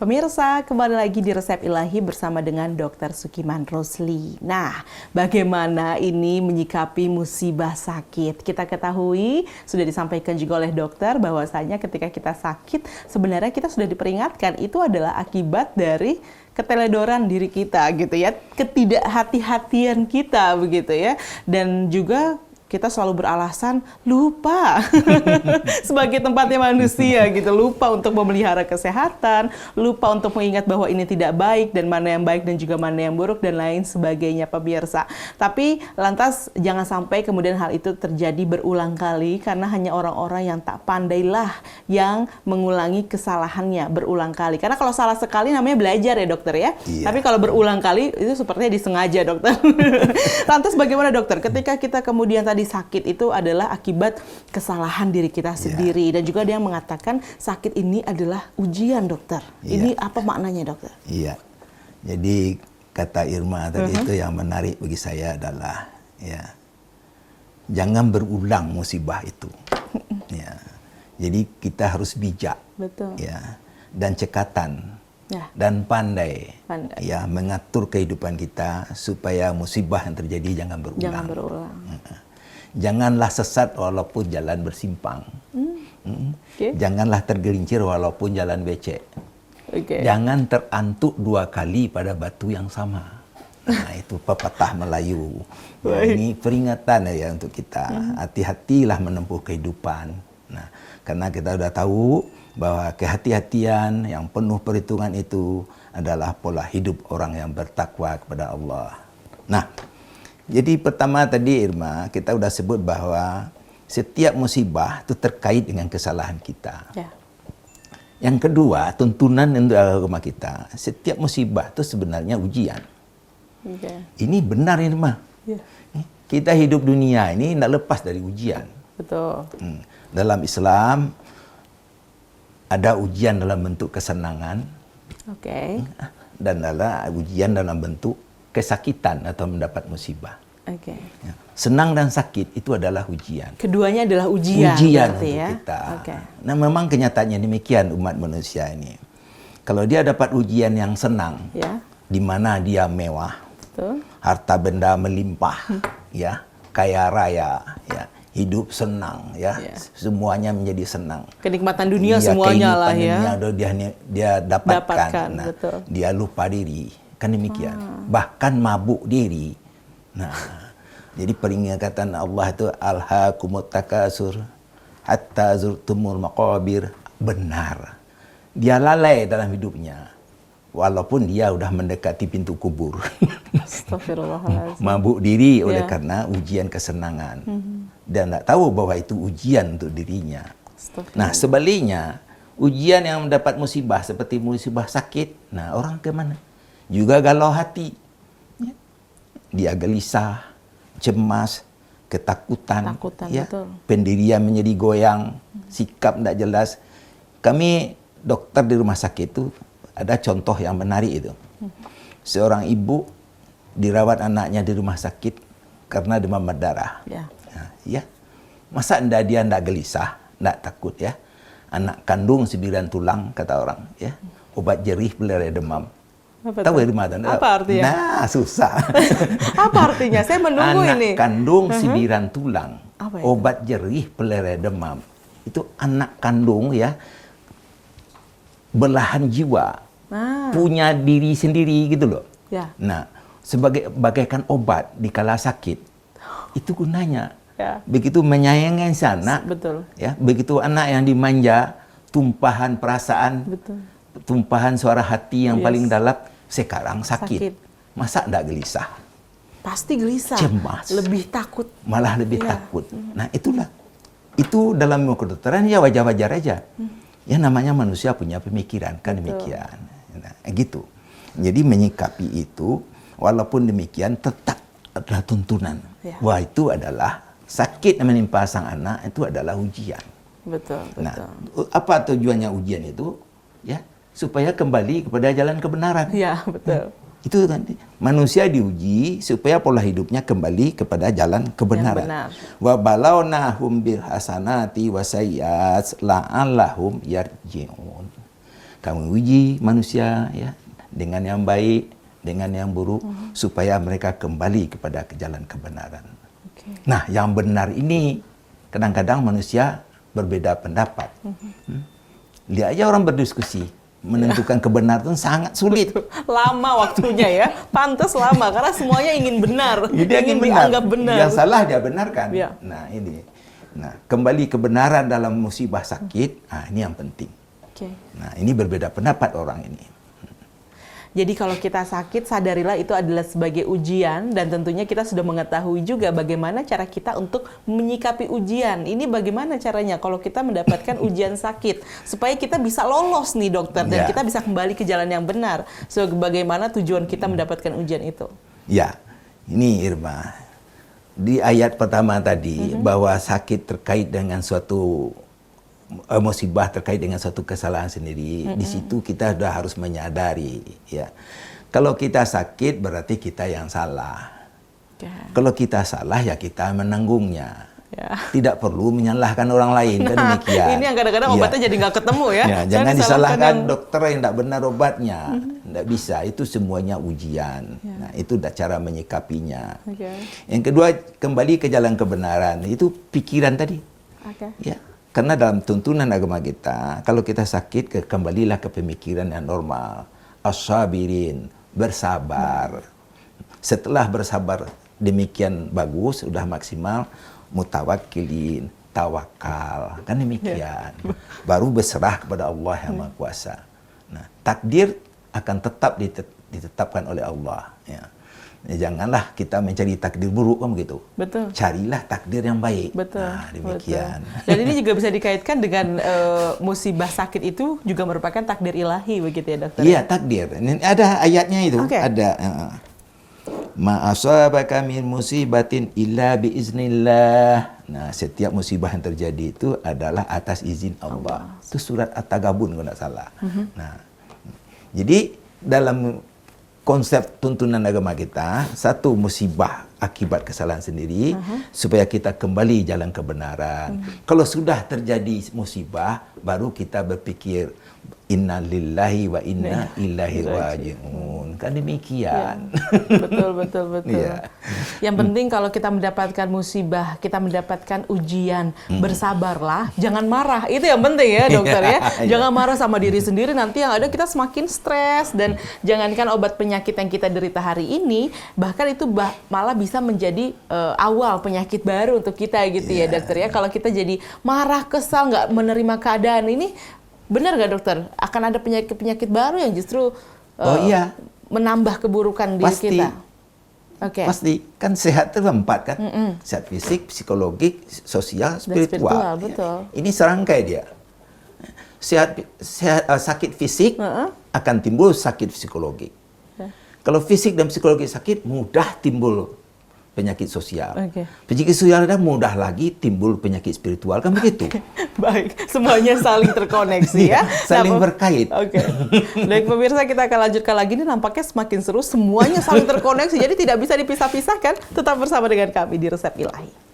Pemirsa, kembali lagi di Resep Ilahi bersama dengan Dr. Sukiman Rosli. Nah, bagaimana ini menyikapi musibah sakit? Kita ketahui, sudah disampaikan juga oleh dokter, bahwasanya ketika kita sakit, sebenarnya kita sudah diperingatkan, itu adalah akibat dari keteledoran diri kita, gitu ya. Ketidakhati-hatian kita, begitu ya. Dan juga kita selalu beralasan lupa sebagai tempatnya manusia gitu, lupa untuk memelihara kesehatan, lupa untuk mengingat bahwa ini tidak baik dan mana yang baik dan juga mana yang buruk dan lain sebagainya, pemirsa. Tapi lantas jangan sampai kemudian hal itu terjadi berulang kali, karena hanya orang-orang yang tak pandailah yang mengulangi kesalahannya berulang kali. Karena kalau salah sekali namanya belajar ya dokter ya. Iya. Tapi kalau berulang kali itu sepertinya disengaja dokter. Lantas bagaimana dokter ketika kita kemudian tadi sakit itu adalah akibat kesalahan diri kita sendiri, dan juga dia mengatakan sakit ini adalah ujian dokter. Ini apa maknanya dokter? Iya, jadi kata Irma tadi itu yang menarik bagi saya adalah jangan berulang musibah itu. Jadi kita harus bijak, betul, dan cekatan. Dan pandai, mengatur kehidupan kita supaya musibah yang terjadi jangan berulang. Jangan berulang. Janganlah sesat walaupun jalan bersimpang. Janganlah tergelincir walaupun jalan becek. Jangan terantuk 2 kali pada batu yang sama. Nah, itu pepatah Melayu. Ini peringatan ya untuk kita. Hati-hatilah menempuh kehidupan. Nah, karena kita sudah tahu bahwa kehati-hatian yang penuh perhitungan itu adalah pola hidup orang yang bertakwa kepada Allah. Nah, jadi pertama tadi Irma, kita sudah sebut bahwa setiap musibah itu terkait dengan kesalahan kita. Yang kedua, tuntunan untuk agama kita, setiap musibah itu sebenarnya ujian. Ini benar Irma. Kita hidup dunia ini tidak lepas dari ujian. Betul. Dalam Islam ada ujian dalam bentuk kesenangan, dan ada ujian dalam bentuk kesakitan atau mendapat musibah. Senang dan sakit itu adalah ujian. Keduanya adalah ujian. Ujian untuk kita. Nah, memang kenyataannya demikian umat manusia ini. Kalau dia dapat ujian yang senang, di mana dia mewah, harta benda melimpah, kaya raya, hidup senang, semuanya menjadi senang. Kenikmatan dunia semuanya lah ya. Dia dapatkan. Nah, dia lupa diri. Kan demikian. Bahkan mabuk diri. Nah, jadi peringatan Allah itu alhaakumut takasur hatta zurtumul maqabir. Benar. Dia lalai dalam hidupnya. Walaupun dia sudah mendekati pintu kubur. Astagfirullahaladzim. Mabuk diri oleh karena ujian kesenangan. Dan tidak tahu bahwa itu ujian untuk dirinya. Nah, sebaliknya, ujian yang mendapat musibah seperti musibah sakit, nah orang ke mana? Juga galau hati. Dia gelisah, cemas, ketakutan, pendirian menjadi goyang, sikap tidak jelas. Kami dokter di rumah sakit itu ada contoh yang menarik itu. Seorang ibu dirawat anaknya di rumah sakit karena demam berdarah. Masa dia tidak gelisah, tidak takut ya? Anak kandung 9 tulang kata orang, obat jerih pelere demam. Tahu Irma? Apa artinya? Nah, susah. Apa artinya? Saya menunggu ini. Anak kandung 9 tulang, obat jerih pelere demam. Itu anak kandung belahan jiwa, punya diri sendiri gitu loh. Nah, sebagai bagaikan obat di kala sakit, itu gunanya. Begitu menyayangi si anak, begitu anak yang dimanja, tumpahan perasaan, tumpahan suara hati yang paling dalam, sekarang sakit. Masa tidak gelisah? Pasti gelisah. Cemas. Lebih takut. Malah lebih takut. Nah, itulah. Itu dalam ilmu kedokteran wajar-wajar aja. Ya namanya manusia punya pemikiran, kan demikian. Nah, gitu. Jadi menyikapi itu, walaupun demikian tetap adalah tuntunan. Wah, itu adalah sakit yang menimpa sang anak, itu adalah ujian. Betul. Nah, apa tujuannya ujian itu? Supaya kembali kepada jalan kebenaran. Betul. Itu kan manusia diuji supaya pola hidupnya kembali kepada jalan kebenaran. Wa balawnahum bil hasanati wa sayyi'at la'allahum yarji'un. Kami uji manusia ya dengan yang baik, dengan yang buruk, supaya mereka kembali kepada jalan kebenaran. Nah, yang benar ini kadang-kadang manusia berbeda pendapat. Lihat aja orang berdiskusi, menentukan kebenaran itu sangat sulit. Lama waktunya ya, pantas lama karena semuanya ingin benar, ingin benar. dianggap benar. Yang salah dia benarkan. Ya. Nah ini, kembali kebenaran dalam musibah sakit, ini yang penting. Nah ini berbeda pendapat orang ini. Jadi kalau kita sakit, sadarilah itu adalah sebagai ujian, dan tentunya kita sudah mengetahui juga bagaimana cara kita untuk menyikapi ujian. Ini bagaimana caranya kalau kita mendapatkan ujian sakit, supaya kita bisa lolos nih dokter, dan kita bisa kembali ke jalan yang benar. So, bagaimana tujuan kita mendapatkan ujian itu? Ya, ini Irma, di ayat pertama tadi, bahwa sakit terkait dengan suatu musibah, terkait dengan suatu kesalahan sendiri, di situ kita sudah harus menyadari ya, kalau kita sakit berarti kita yang salah. Kalau kita salah ya kita menanggungnya. Tidak perlu menyalahkan orang lain, kan demikian. Ini yang kadang-kadang obatnya jadi nggak ketemu ya. Jangan disalahkan dokter yang tidak benar obatnya. Tidak bisa, itu semuanya ujian. Nah, itu cara menyikapinya. Yang kedua, kembali ke jalan kebenaran. Itu pikiran tadi. Ya. Karena dalam tuntunan agama kita, kalau kita sakit, kembalilah ke pemikiran yang normal. As-sabirin, bersabar. Setelah bersabar demikian bagus, sudah maksimal, mutawakkilin, tawakal. Kan demikian. Baru berserah kepada Allah yang Maha Kuasa. Nah, takdir akan tetap ditetapkan oleh Allah. Ya. Janganlah kita mencari takdir buruk, kan begitu. Betul. Carilah takdir yang baik. Betul. Nah, demikian. Betul. Dan ini juga bisa dikaitkan dengan musibah sakit itu juga merupakan takdir ilahi, begitu ya dokter? Iya, takdir. Ini ada ayatnya itu. Ada. Ma asabaka min musibatin illa biiznillah. Nah, setiap musibah yang terjadi itu adalah atas izin Allah. Itu surat At-Tagabun kalau tidak salah. Nah, jadi dalam konsep tuntunan agama kita, satu musibah akibat kesalahan sendiri, supaya kita kembali jalan kebenaran. Kalau sudah terjadi musibah, baru kita berpikir, inna lillahi wa inna ilaihi raji'un. Kan demikian. Betul. Yang penting kalau kita mendapatkan musibah, kita mendapatkan ujian, bersabarlah, jangan marah. Itu yang penting ya dokter ya. Jangan marah sama diri sendiri, nanti yang ada kita semakin stres, dan jangankan obat penyakit yang kita derita hari ini, bahkan itu malah bisa menjadi awal penyakit baru untuk kita gitu ya dokter ya. Kalau kita jadi marah, kesal, nggak menerima keadaan ini, benar nggak dokter? Akan ada penyakit-penyakit baru yang justru menambah keburukan diri kita. Pasti. Kan sehat itu 4 kan? Sehat fisik, psikologik, sosial, spiritual. Betul. Ini serangkai dia. Sakit fisik akan timbul sakit psikologi. Kalau fisik dan psikologi sakit, mudah timbul penyakit sosial. Penyakit sosial dan mudah lagi timbul penyakit spiritual, kan begitu? Baik, semuanya saling terkoneksi ya. Saling berkait. Baik pemirsa, kita akan lanjutkan lagi. Ini nampaknya semakin seru, semuanya saling terkoneksi, jadi tidak bisa dipisah-pisahkan. Tetap bersama dengan kami di Resep Ilahi.